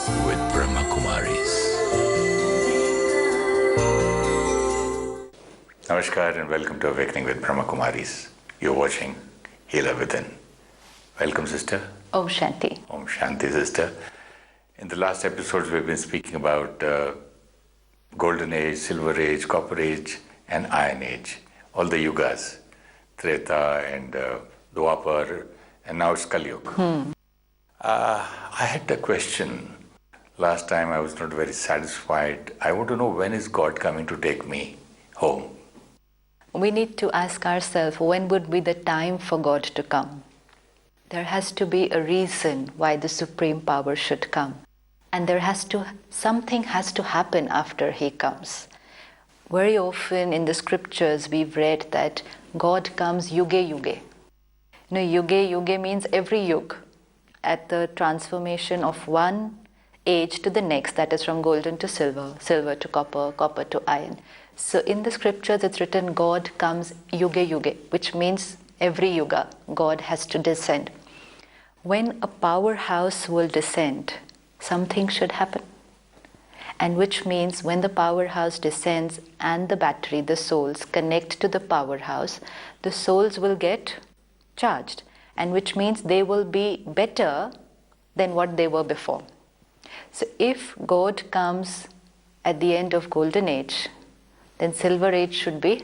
with Brahma Kumaris. Namaskar and welcome to Awakening with Brahma Kumaris. You're watching Healer Within. Welcome, sister. Om Shanti. Om Shanti, sister. In the last episodes, we've been speaking about Golden Age, Silver Age, Copper Age, and Iron Age. All the yugas, Treta and Dwapar, and now it's Kali Yuga. I had a question. Last time I was not very satisfied. I want to know, when is God coming to take me home? We need to ask ourselves, when would be the time for God to come? There has to be a reason why the Supreme Power should come. And something has to happen after He comes. Very often in the scriptures we've read that God comes yuge yuge. Yuge yuge means every yug, at the transformation of one age to the next, that is from golden to silver, silver to copper, copper to iron. So in the scriptures it's written God comes yuge yuge, which means every yuga God has to descend. When a powerhouse will descend, something should happen. And which means when the powerhouse descends and the battery, the souls, connect to the powerhouse, the souls will get charged. And which means they will be better than what they were before. So if God comes at the end of Golden Age, then Silver Age should be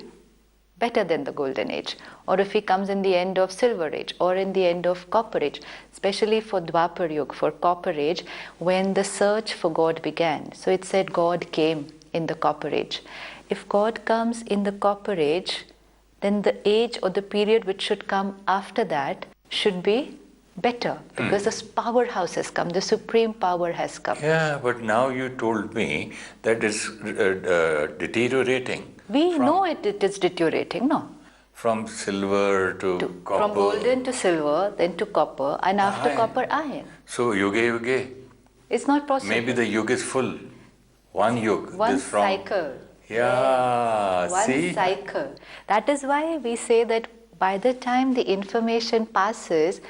better than the Golden Age. Or if He comes in the end of Silver Age or in the end of Copper Age, especially for Dwapar Yuga, for Copper Age, when the search for God began. So it said God came in the Copper Age. If God comes in the Copper Age, then the age or the period which should come after that should be better, because this powerhouse has come, the Supreme Power has come. Yeah, but now you told me that it's deteriorating. We know it is deteriorating, no? From silver to copper. From golden to silver, then to copper, and after copper, iron. So yuge yuge. It's not possible. Maybe the yuga is full. One yuga. One cycle. Yeah, see? One cycle. That is why we say that by the time the information passes,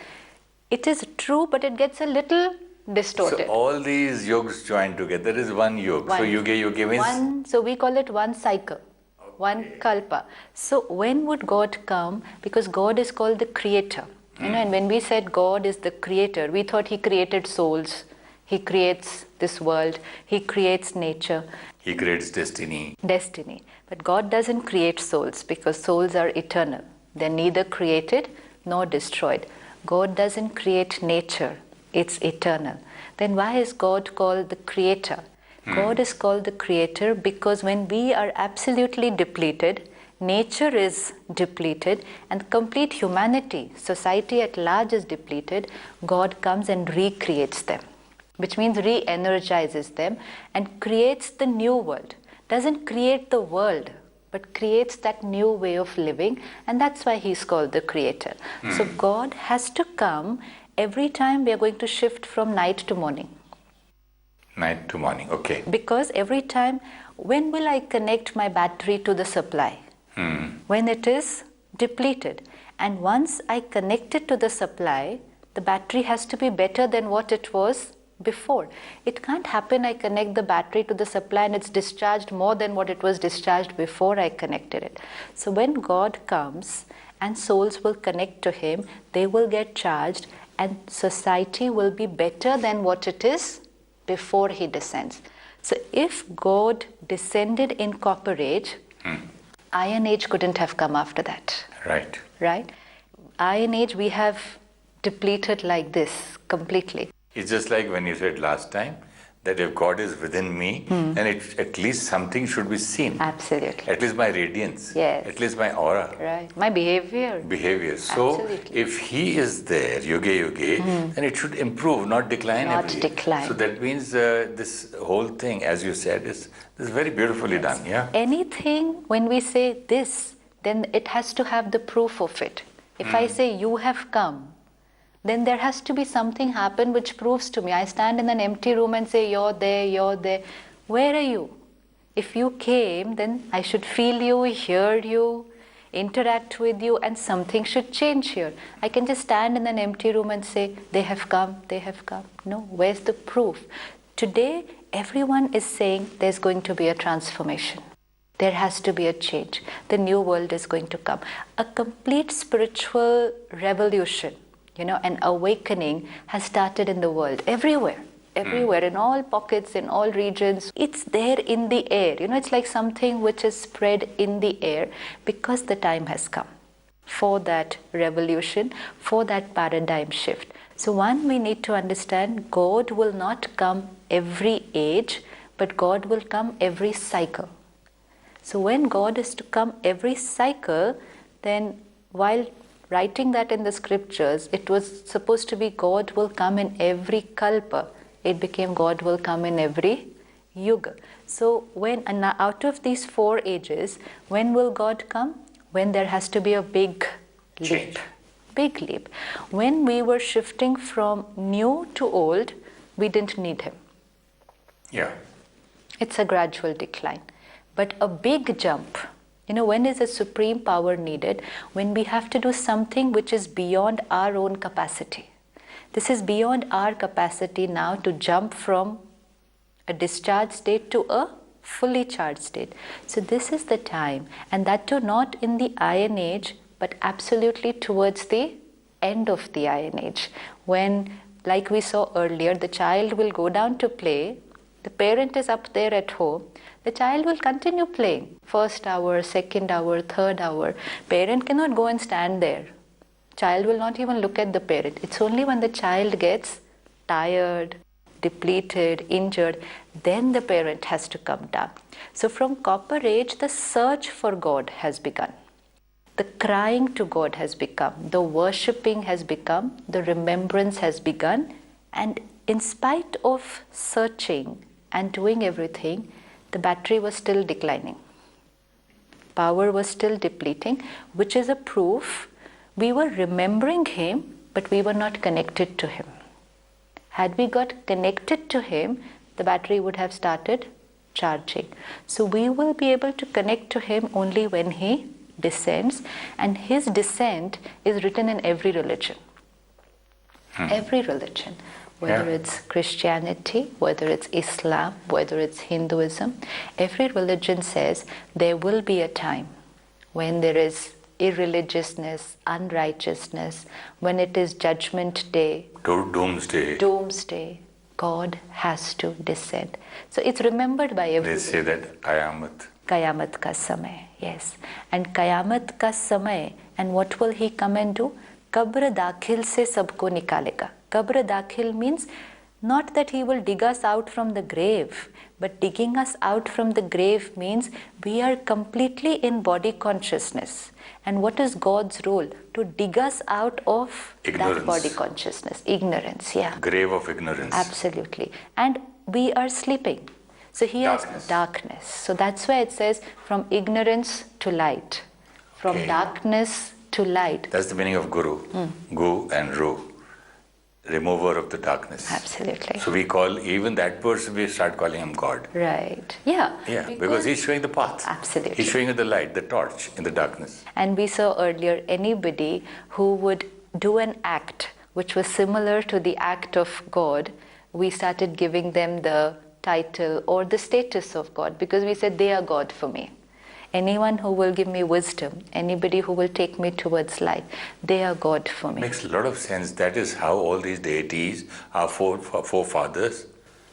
it is true, but it gets a little distorted. So all these yugas joined together is one yuga. So yuge yuge means? So we call it one cycle. Okay. One kalpa. So when would God come? Because God is called the creator. And when we said God is the creator, we thought He created souls. He creates this world. He creates nature. He creates destiny. Destiny. But God doesn't create souls, because souls are eternal. They're neither created nor destroyed. God doesn't create nature. It's eternal. Then why is God called the creator? God is called the creator because when we are absolutely depleted, nature is depleted, and complete humanity, society at large is depleted, God comes and recreates them, which means re-energizes them and creates the new world. Doesn't create the world, but creates that new way of living, and that's why He's called the creator. So God has to come every time we are going to shift from night to morning. Night to morning, okay. Because every time, when will I connect my battery to the supply? When it is depleted. And once I connect it to the supply, the battery has to be better than what it was before. It can't happen I connect the battery to the supply and it's discharged more than what it was discharged before I connected it. So when God comes and souls will connect to Him, they will get charged and society will be better than what it is before He descends. So if God descended in Copper Age, Iron Age couldn't have come after that. Right? Iron Age we have depleted like this completely. It's just like when you said last time that if God is within me, then at least something should be seen. Absolutely. At least my radiance. Yes. At least my aura. Right. My behavior. So Absolutely. if He is there, yuge, then it should improve, not decline. Decline. So that means this whole thing, as you said, is very beautifully done. Yeah. Anything, when we say this, then it has to have the proof of it. If I say you have come, then there has to be something happen which proves to me. I stand in an empty room and say, you're there. Where are you? If you came, then I should feel you, hear you, interact with you, and something should change here. I can just stand in an empty room and say, they have come. No, where's the proof? Today, everyone is saying there's going to be a transformation. There has to be a change. The new world is going to come. A complete spiritual revolution, an awakening has started in the world, everywhere, in all pockets, in all regions. It's there in the air. It's like something which is spread in the air because the time has come for that revolution, for that paradigm shift. So one, we need to understand God will not come every age, but God will come every cycle. So when God is to come every cycle, then while writing that in the scriptures, it was supposed to be God will come in every kalpa. It became God will come in every yuga. So and out of these 4 ages, when will God come? When there has to be a big leap. Big leap. When we were shifting from new to old, we didn't need him. Yeah. It's a gradual decline. But a big jump, when is a supreme power needed? When we have to do something which is beyond our own capacity. This is beyond our capacity now to jump from a discharged state to a fully charged state. So this is the time, and that too not in the Iron Age, but absolutely towards the end of the Iron Age. When, like we saw earlier, the child will go down to play, the parent is up there at home, the child will continue playing. 1st hour, 2nd hour, 3rd hour. Parent cannot go and stand there. Child will not even look at the parent. It's only when the child gets tired, depleted, injured, then the parent has to come down. So from Copper Age, the search for God has begun. The crying to God has become. The worshipping has become. The remembrance has begun. And in spite of searching and doing everything, the battery was still declining. Power was still depleting, which is a proof we were remembering him, but we were not connected to him. Had we got connected to him, the battery would have started charging. So we will be able to connect to him only when he descends, and his descent is written in every religion. Every religion. Whether it's Christianity, whether it's Islam, whether it's Hinduism, every religion says there will be a time when there is irreligiousness, unrighteousness, when it is judgment day, doomsday, God has to descend. So it's remembered by everyone. They say that Qayamat ka samay, yes. And Qayamat ka samay, and what will he come and do? Qabr dakhil se sabko nikalega. Qabr dakhil means not that he will dig us out from the grave, but digging us out from the grave means we are completely in body consciousness. And what is God's role? To dig us out of ignorance. That body consciousness. Ignorance, yeah. Grave of ignorance. Absolutely. And we are sleeping. So he has darkness. So that's why it says from ignorance to light. From darkness to light. That's the meaning of Guru. Gu and Ru. Remover of the darkness. Absolutely. So we call even that person, we start calling him God. Right. Yeah. Yeah, because he's showing the path. Absolutely. He's showing you the light, the torch in the darkness. And we saw earlier anybody who would do an act which was similar to the act of God, we started giving them the title or the status of God, because we said they are God for me. Anyone who will give me wisdom, anybody who will take me towards light, they are God for me. Makes a lot of sense. That is how all these deities, our forefathers,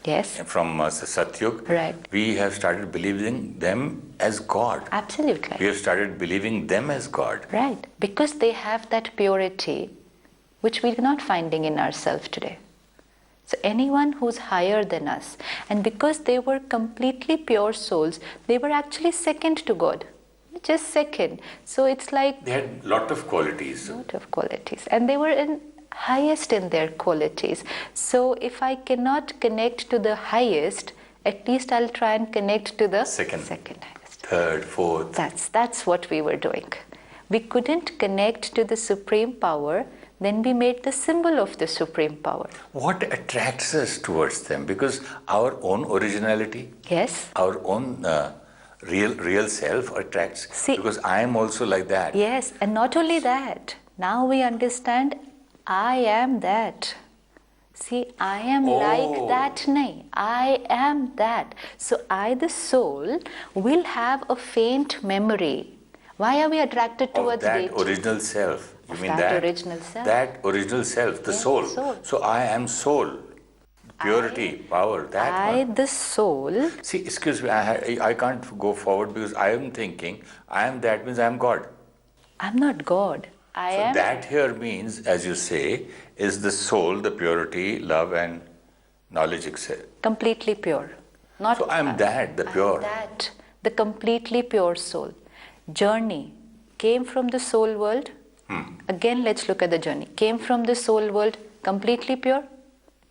yes, from Satyug, right, we have started believing them as God. Absolutely. We have started believing them as God. Right, because they have that purity which we are not finding in ourselves today. So anyone who's higher than us, and because they were completely pure souls, they were actually second to God, just second. So it's like they had lot of qualities. And they were highest in their qualities. So if I cannot connect to the highest, at least I'll try and connect to the second highest, third, fourth. That's what we were doing. We couldn't connect to the supreme power. Then we made the symbol of the supreme power. What attracts us towards them? Because our own originality, yes, our own real self attracts. See, because I am also like that. Yes, and not only that. Now we understand I am that. See, I am like that, nahi. I am that. So I, the soul, will have a faint memory. Why are we attracted towards that deity? original self. You Of mean that original self. That original self, the Yes, soul. soul. So I am soul. Purity, power, that I, one. the soul. See, excuse me, I can't go forward because I am thinking I am that means I am God. I'm not God. I So am. that here means, as you say, is the soul, the purity, love and knowledge, etc. Completely pure. Not So I am that, the pure. I'm that, the completely pure soul. Journey came from the soul world. Again, let's look at the journey. Came from the soul world, completely pure.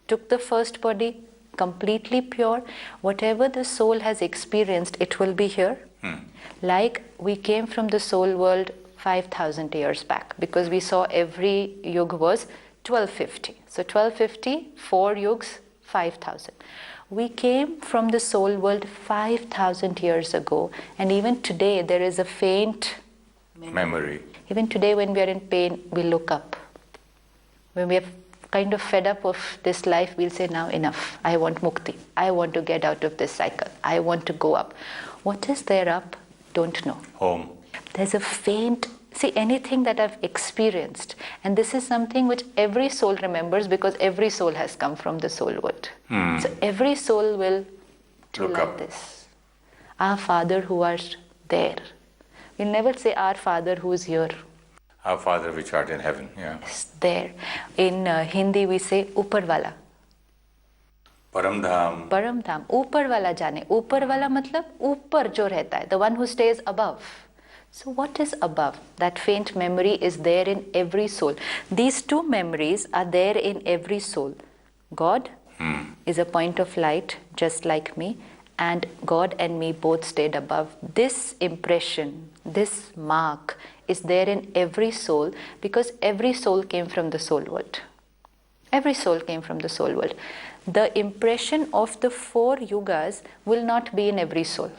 Took the first body, completely pure. Whatever the soul has experienced, it will be here. Like we came from the soul world 5,000 years back, because we saw every yuga was 1250. So 1250, 4 yugs, 5,000. We came from the soul world 5,000 years ago, and even today there is a faint Memory. Even today when we are in pain, we look up. When we are kind of fed up of this life, we'll say, now enough. I want mukti. I want to get out of this cycle. I want to go up. What is there up? Don't know. Home. There's a faint, see, anything that I've experienced, and this is something which every soul remembers, because every soul has come from the soul world. So every soul will do Look like up. this. Our Father who art there. We'll never say our Father who is here. Our Father which art in heaven. Yeah. Is there. In Hindi we say Upar wala. Param Dham. Param Dham. Upar wala jane. Upar wala matlab upar jo rehta hai, the one who stays above. So what is above? That faint memory is there in every soul. These two memories are there in every soul. God is a point of light just like me, and God and me both stayed above. This impression, this mark is there in every soul, because every soul came from the soul world. Every soul came from the soul world. The impression of the 4 yugas will not be in every soul,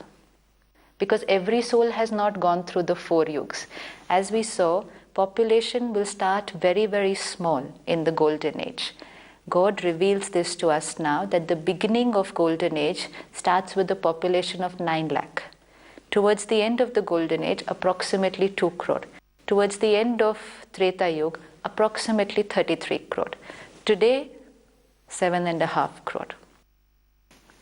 because every soul has not gone through the 4 yugas. As we saw, population will start very, very small in the golden age. God reveals this to us now, that the beginning of golden age starts with a population of 9 lakh. Towards the end of the golden age, approximately 2 crore. Towards the end of Treta Yuga, approximately 33 crore. Today, 7.5 crore.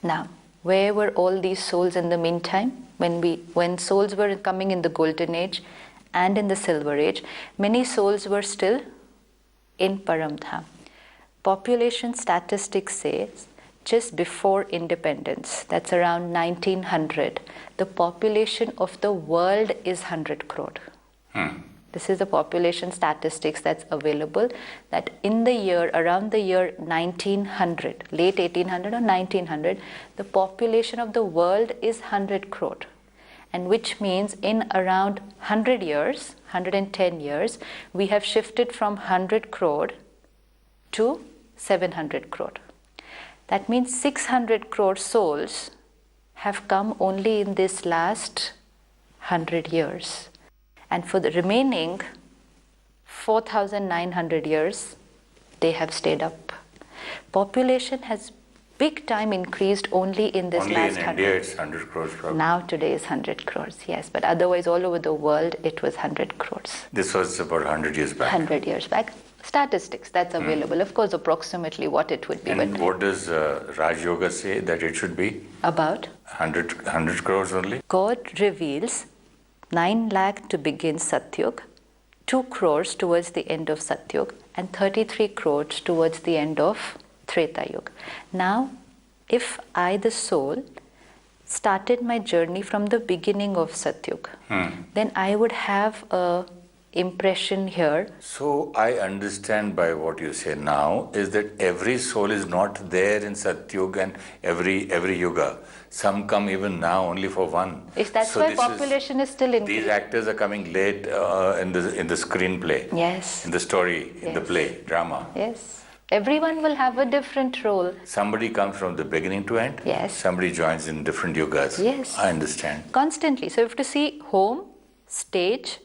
Now, where were all these souls in the meantime? When souls were coming in the golden age and in the silver age, many souls were still in Paramdham. Population statistics says just before independence, that's around 1900, the population of the world is 100 crore. This is the population statistics that's available, that in the year, around the year 1900, late 1800 or 1900, the population of the world is 100 crore. And which means in around 100 years, 110 years, we have shifted from 100 crore to 700 crore. That means 600 crore souls have come only in this last 100 years. And for the remaining 4,900 years, they have stayed up. Population has big time increased only in this Only last in 100. India it's 100 crores probably. Now today is 100 crores, yes. But otherwise all over the world it was 100 crores. This was about 100 years back. 100 years back. Statistics, that's available. Of course, approximately what it would be. And but what does Raj Yoga say that it should be? about 100 crores only? God reveals 9 lakh to begin Satyug, 2 crores towards the end of Satyug, and 33 crores towards the end of Treta Yuga. Now, if I, the soul, started my journey from the beginning of Satyug, then I would have a impression here. So I understand by what you say now is that every soul is not there in Satyuga and every yuga. Some come even now only for one. That's So why this population is still increasing. These actors are coming late in the screenplay. Yes. In the story, in the Yes. play, drama. Yes. Everyone will have a different role. Somebody comes from the beginning to end. Yes. Somebody joins in different yugas. Yes. I understand. Constantly. So you have to see home, stage,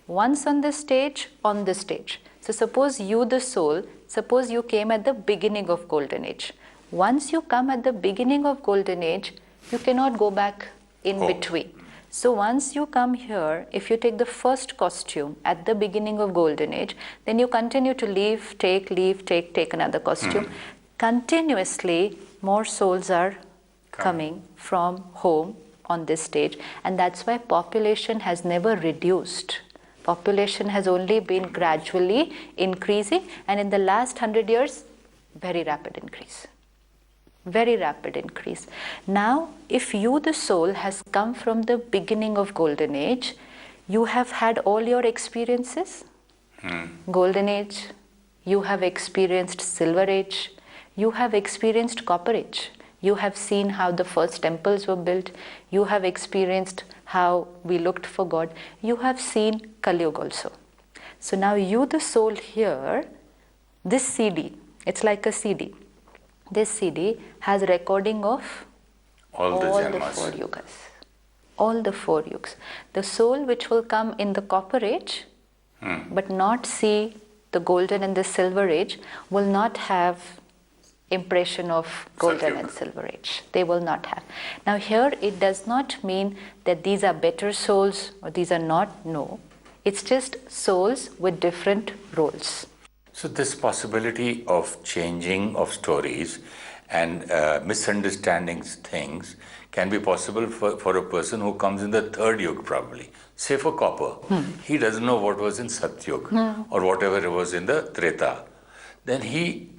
once on the stage, on the stage. So suppose you, the soul, suppose you came at the beginning of Golden Age. Once you come at the beginning of Golden Age, you cannot go back in between. So once you come here, if you take the first costume at the beginning of Golden Age, then you continue to leave, take another costume. Continuously, more souls are coming from home on this stage, and that's why population has never reduced. Population has only been gradually increasing, and in the last 100 years, very rapid increase. Very rapid increase. Now, if you, the soul, has come from the beginning of Golden Age, you have had all your experiences. Golden Age, you have experienced Silver Age, you have experienced Copper Age. You have seen how the first temples were built. You have experienced how we looked for God. You have seen Kali Yuga also. So now you, the soul here, this CD, it's like a CD. This CD has recording of all the 4 yugas. All the 4 yugas. The soul which will come in the Copper Age, but not see the Golden and the Silver Age, will not have impression of Golden and Silver Age. They will not have. Now here it does not mean that these are better souls or these are not. No. It's just souls with different roles. So this possibility of changing of stories and misunderstandings things can be possible for a person who comes in the 3rd yuga probably. Say for Copper, he doesn't know what was in Satyuga or whatever it was in the Treta. Then he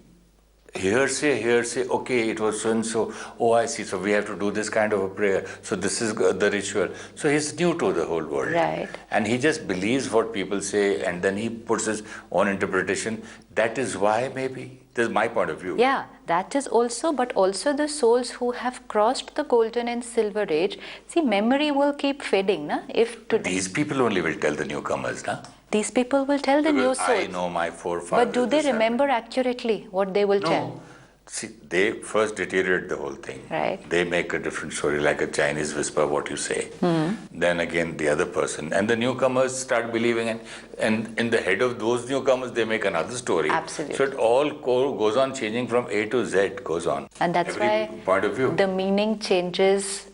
hearsay, okay, it was so and so, oh I see, so we have to do this kind of a prayer, so this is the ritual. So he's new to the whole world. Right. And he just believes what people say and then he puts his own interpretation. That is why maybe, this is my point of view. Yeah, that is also, but also the souls who have crossed the Golden and Silver Age, see, memory will keep fading, na? If today, these people only will tell the newcomers, na? These people will tell the new souls. I know my forefathers. But do they remember accurately what they will tell? See, they first deteriorate the whole thing. Right. They make a different story, like a Chinese whisper, what you say. Then again, the other person. And the newcomers start believing, and in the head of those newcomers, they make another story. Absolutely. So it all goes on changing from A to Z, goes on. And that's Every why point of view. the meaning changes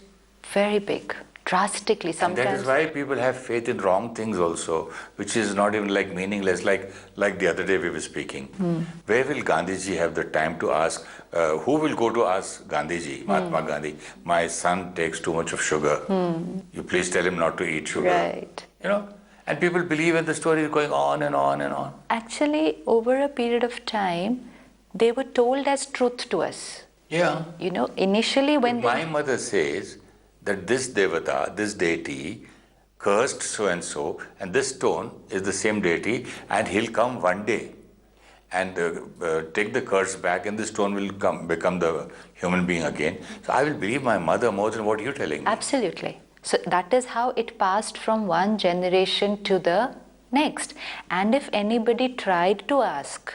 very big. Drastically sometimes. And that is why people have faith in wrong things also, which is not even like meaningless, like the other day we were speaking. Where will Gandhiji have the time to ask, who will go to ask Gandhiji, Mahatma Gandhi, my son takes too much of sugar, you please tell him not to eat sugar. Right. You know, and people believe in the story going on and on and on. Actually, over a period of time, they were told as truth to us. Yeah. You know, initially when my mother says, that this devata, this deity, cursed so-and-so, and this stone is the same deity, and he'll come one day and take the curse back, and the stone will become the human being again. So I will believe my mother more than what you're telling me. Absolutely. So that is how it passed from one generation to the next. And if anybody tried to ask,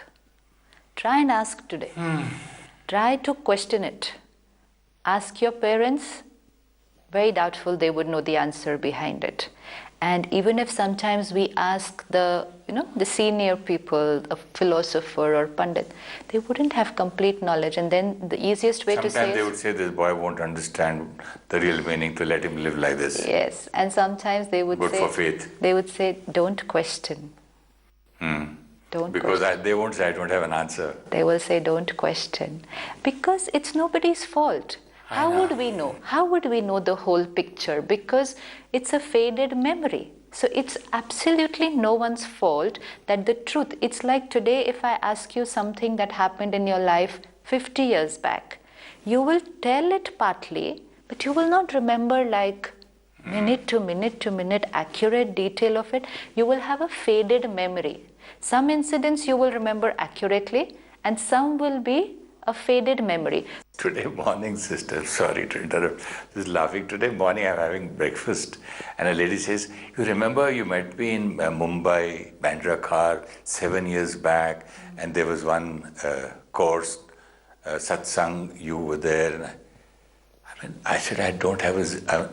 try and ask today. Try to question it. Ask your parents. Very doubtful they would know the answer behind it. And even if sometimes we ask the senior people, a philosopher or pandit, they wouldn't have complete knowledge. And then the easiest way to say sometimes they would say, this boy won't understand the real meaning, to let him live like this. Yes, and sometimes they would Good say, for faith. They would say, don't question. Don't because question. they won't say, I don't have an answer. They will say, don't question. Because it's nobody's fault. How would we know? How would we know the whole picture? Because it's a faded memory. So it's absolutely no one's fault that the truth, it's like today if I ask you something that happened in your life 50 years back, you will tell it partly, but you will not remember like minute to minute accurate detail of it. You will have a faded memory. Some incidents you will remember accurately and some will be a faded memory. Today morning, sister, sorry to interrupt, just laughing. Today morning I'm having breakfast and a lady says, you remember you met me in Mumbai, Bandra Khar, 7 years back, and there was one course, satsang, you were there. I said, I don't have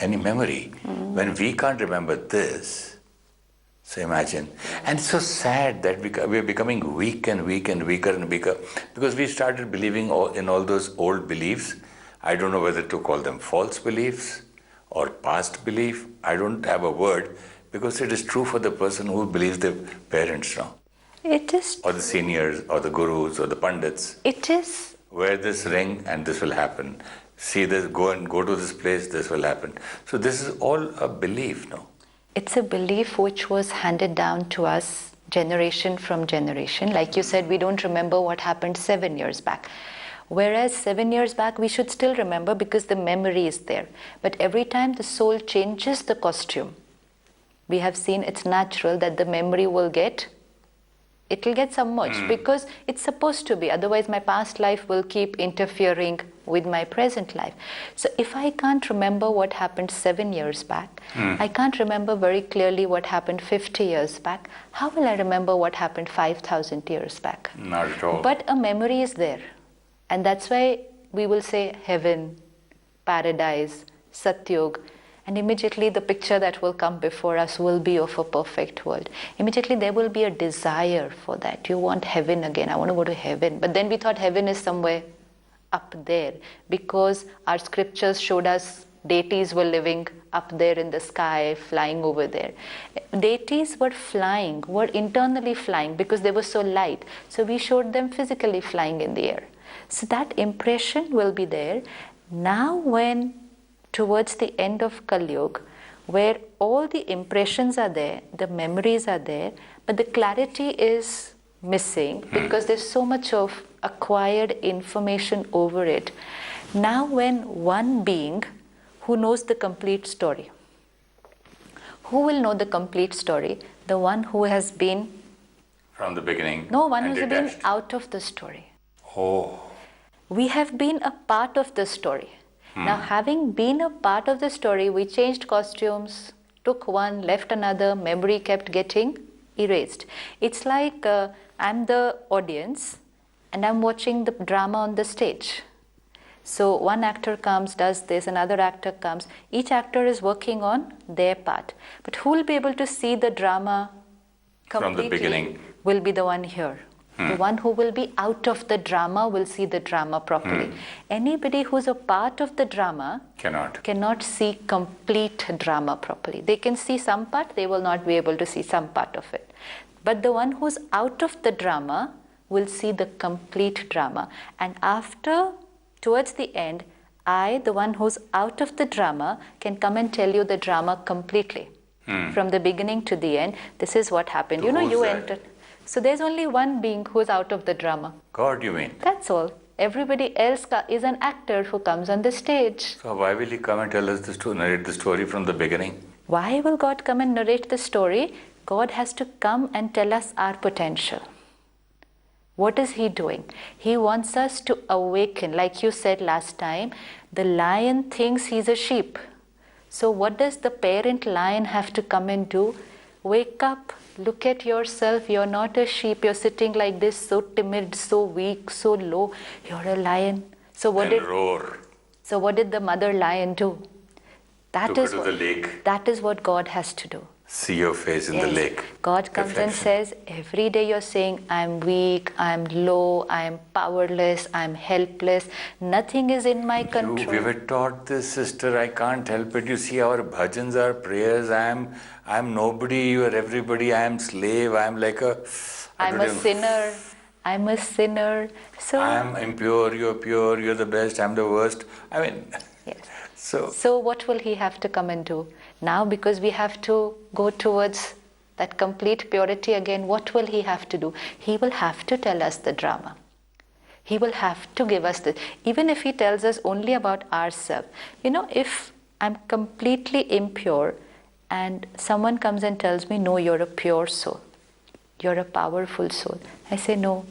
any memory. When we can't remember this, So imagine. And it's so sad that we are becoming weak and weak and weaker and weaker because we started believing in all those old beliefs. I don't know whether to call them false beliefs or past belief. I don't have a word because it is true for the person who believes their parents now. It is. Or the seniors or the gurus or the pandits. It is. Wear this ring and this will happen. See this, go to this place, this will happen. So this is all a belief, no? It's a belief which was handed down to us generation from generation. Like you said, we don't remember what happened 7 years back. Whereas 7 years back, we should still remember because the memory is there. But every time the soul changes the costume, we have seen it's natural that the memory it'll get submerged because it's supposed to be. Otherwise, my past life will keep interfering with my present life. So if I can't remember what happened 7 years back, I can't remember very clearly what happened 50 years back, how will I remember what happened 5,000 years back? Not at all. But a memory is there. And that's why we will say heaven, paradise, Satyug. And immediately the picture that will come before us will be of a perfect world. Immediately there will be a desire for that. You want heaven again. I want to go to heaven. But then we thought heaven is somewhere up there because our scriptures showed us deities were living up there in the sky, flying over there. Deities were flying, were internally flying because they were so light. So we showed them physically flying in the air. So that impression will be there. Now when towards the end of Kali Yuga, where all the impressions are there, the memories are there, but the clarity is missing because there's so much of acquired information over it. Now when one being who knows the complete story, who will know the complete story? The one who has been from the beginning. No, one who's been out of the story. Oh. We have been a part of the story. Now, having been a part of the story, we changed costumes, took one, left another, memory kept getting erased. It's like I'm the audience and I'm watching the drama on the stage. So one actor comes, does this, another actor comes. Each actor is working on their part. But who will be able to see the drama completely from the beginning will be the one here. The one who will be out of the drama will see the drama properly. Anybody who's a part of the drama cannot see complete drama properly. They can see some part, they will not be able to see some part of it. But the one who's out of the drama will see the complete drama. And after, towards the end, I, the one who's out of the drama, can come and tell you the drama completely. From the beginning to the end, this is what happened. So you entered. So there's only one being who's out of the drama. God, you mean? That's all. Everybody else is an actor who comes on the stage. So why will he come and tell us the story, narrate the story from the beginning? Why will God come and narrate the story? God has to come and tell us our potential. What is He doing? He wants us to awaken. Like you said last time, the lion thinks he's a sheep. So what does the parent lion have to come and do? Wake up. Look at yourself. You're not a sheep. You're sitting like this, so timid, so weak, so low. You're a lion. So what roar. So what did the mother lion do? Took her to the lake. That is what God has to do. See your face in the lake. God comes and says, every day you're saying, I'm weak, I'm low, I'm powerless, I'm helpless. Nothing is in my control. We were taught this, sister. I can't help it. You see, our bhajans, our prayers. I'm nobody. You are everybody. I am slave. I'm like I'm a sinner. I'm a sinner. So I'm impure. You're pure. You're the best. I'm the worst. I mean. Yes. So what will He have to come and do? Now, because we have to go towards that complete purity again, what will He have to do? He will have to tell us the drama. He will have to give us this. Even if He tells us only about ourselves. If I'm completely impure and someone comes and tells me, no, you're a pure soul. You're a powerful soul. I say, no.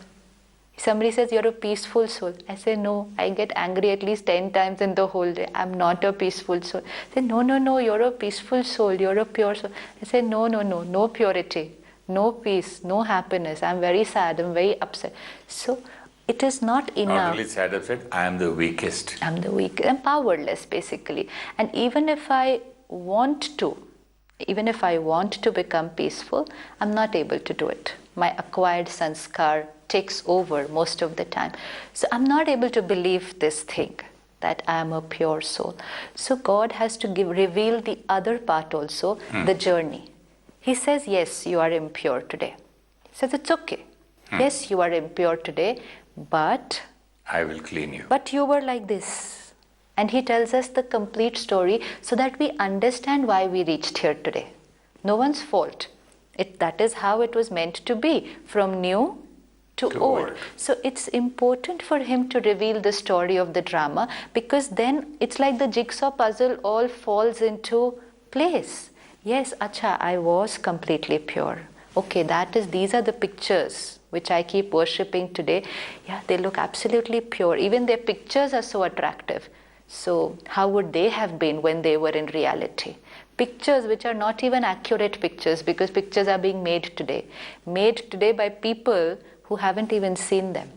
Somebody says, you're a peaceful soul. I say, no. I get angry at least 10 times in the whole day. I'm not a peaceful soul. I say, no, you're a peaceful soul. You're a pure soul. I say, no purity, no peace, no happiness. I'm very sad. I'm very upset. So it is not enough. Not really sad, upset. I am the weakest. I'm the weakest. I'm powerless, basically. And even if I want to, Even if I want to become peaceful, I'm not able to do it. My acquired sanskar takes over most of the time. So I'm not able to believe this thing, that I am a pure soul. So God has to reveal the other part also, the journey. He says, yes, you are impure today. He says, it's okay. Yes, you are impure today, but I will clean you. But you were like this. And he tells us the complete story so that we understand why we reached here today. No one's fault. That is how it was meant to be, from new to old. So it's important for him to reveal the story of the drama, because then it's like the jigsaw puzzle all falls into place. Yes, acha, I was completely pure. Okay, these are the pictures which I keep worshipping today. Yeah, they look absolutely pure. Even their pictures are so attractive. So how would they have been when they were in reality? Pictures which are not even accurate pictures, because pictures are being made today by people who haven't even seen them.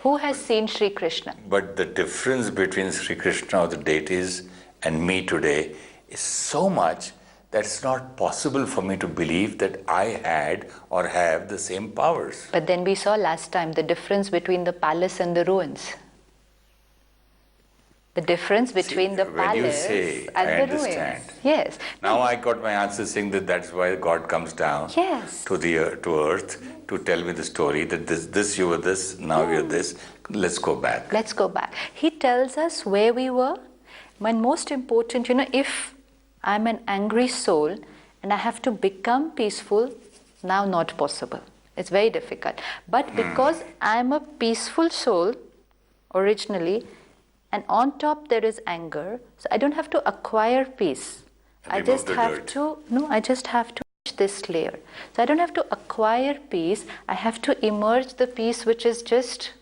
Who has seen Sri Krishna? But the difference between Sri Krishna or the deities and me today is so much that it's not possible for me to believe that I had or have the same powers. But then we saw last time the difference between the palace and the ruins. The difference between the palace and the ruins. Yes. Now I got my answer saying that that's why God comes down to earth to tell me the story, that this you were this, now you're this, let's go back. Let's go back. He tells us where we were. And most important, if I'm an angry soul and I have to become peaceful, now not possible. It's very difficult. But because I'm a peaceful soul originally, and on top there is anger, so I don't have to acquire peace. I just have to reach this layer. So I don't have to acquire peace, I have to emerge the peace which is just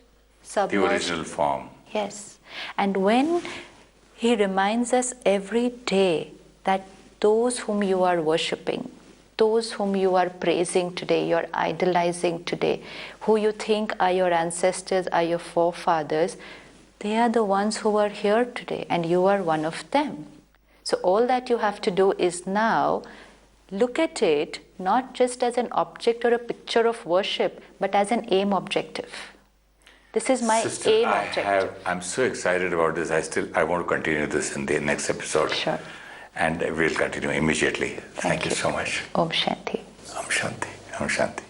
submerged. The original form. Yes. And when he reminds us every day that those whom you are worshipping, those whom you are praising today, you're idolizing today, who you think are your ancestors, are your forefathers, they are the ones who are here today, and you are one of them. So all that you have to do is now look at it not just as an object or a picture of worship, but as an aim objective. This is my aim objective. I'm so excited about this. I want to continue this in the next episode. Sure. And we'll continue immediately. Thank you so much. Om Shanti. Om Shanti. Om Shanti.